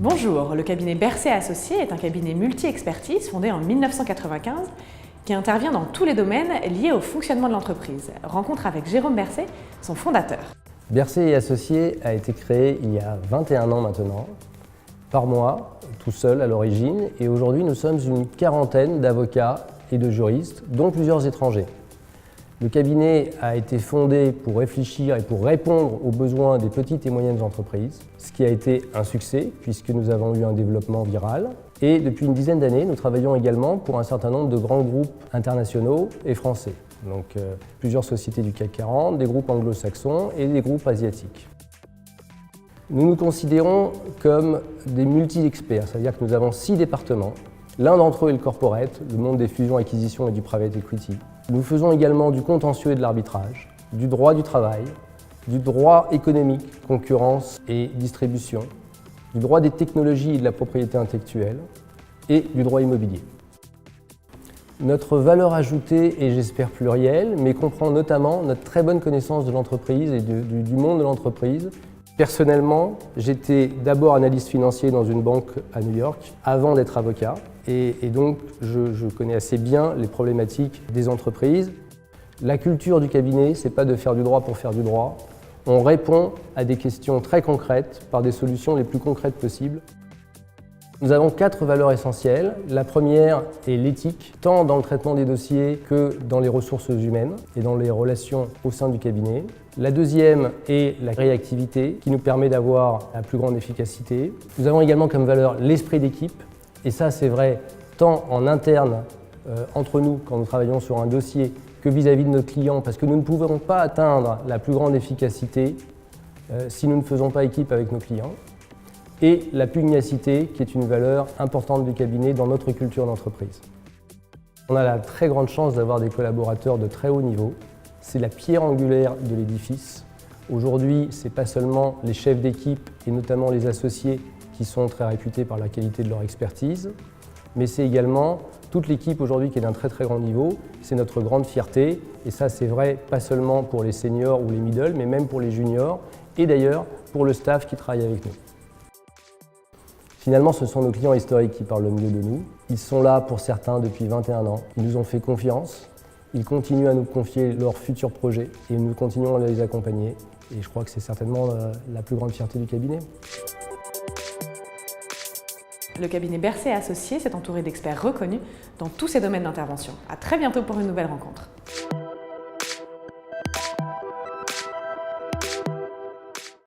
Bonjour, le cabinet Bercé Associés est un cabinet multi-expertise fondé en 1995 qui intervient dans tous les domaines liés au fonctionnement de l'entreprise. Rencontre avec Jérôme Bercé, son fondateur. Bercé Associés a été créé il y a 21 ans maintenant, par moi, tout seul à l'origine, et aujourd'hui nous sommes une quarantaine d'avocats et de juristes, dont plusieurs étrangers. Le cabinet a été fondé pour réfléchir et pour répondre aux besoins des petites et moyennes entreprises, ce qui a été un succès puisque nous avons eu un développement viral. Et depuis une dizaine d'années, nous travaillons également pour un certain nombre de grands groupes internationaux et français. Donc plusieurs sociétés du CAC 40, des groupes anglo-saxons et des groupes asiatiques. Nous nous considérons comme des multi-experts, c'est-à-dire que nous avons 6 départements. L'un d'entre eux est le corporate, le monde des fusions, acquisitions et du private equity. Nous faisons également du contentieux et de l'arbitrage, du droit du travail, du droit économique, concurrence et distribution, du droit des technologies et de la propriété intellectuelle et du droit immobilier. Notre valeur ajoutée est, j'espère, plurielle, mais comprend notamment notre très bonne connaissance de l'entreprise et du monde de l'entreprise. Personnellement, j'étais d'abord analyste financier dans une banque à New York avant d'être avocat et donc je connais assez bien les problématiques des entreprises. La culture du cabinet, c'est pas de faire du droit pour faire du droit. On répond à des questions très concrètes par des solutions les plus concrètes possibles. Nous avons 4 valeurs essentielles. La première est l'éthique, tant dans le traitement des dossiers que dans les ressources humaines et dans les relations au sein du cabinet. La deuxième est la réactivité, qui nous permet d'avoir la plus grande efficacité. Nous avons également comme valeur l'esprit d'équipe, et ça c'est vrai tant en interne entre nous quand nous travaillons sur un dossier que vis-à-vis de nos clients, parce que nous ne pouvons pas atteindre la plus grande efficacité si nous ne faisons pas équipe avec nos clients. Et la pugnacité, qui est une valeur importante du cabinet dans notre culture d'entreprise. On a la très grande chance d'avoir des collaborateurs de très haut niveau. C'est la pierre angulaire de l'édifice. Aujourd'hui, ce n'est pas seulement les chefs d'équipe et notamment les associés qui sont très réputés par la qualité de leur expertise, mais c'est également toute l'équipe aujourd'hui qui est d'un très très grand niveau. C'est notre grande fierté et ça c'est vrai pas seulement pour les seniors ou les middle, mais même pour les juniors et d'ailleurs pour le staff qui travaille avec nous. Finalement, ce sont nos clients historiques qui parlent le mieux de nous. Ils sont là pour certains depuis 21 ans. Ils nous ont fait confiance. Ils continuent à nous confier leurs futurs projets et nous continuons à les accompagner. Et je crois que c'est certainement la plus grande fierté du cabinet. Le cabinet Bercé Associés s'est entouré d'experts reconnus dans tous ses domaines d'intervention. À très bientôt pour une nouvelle rencontre.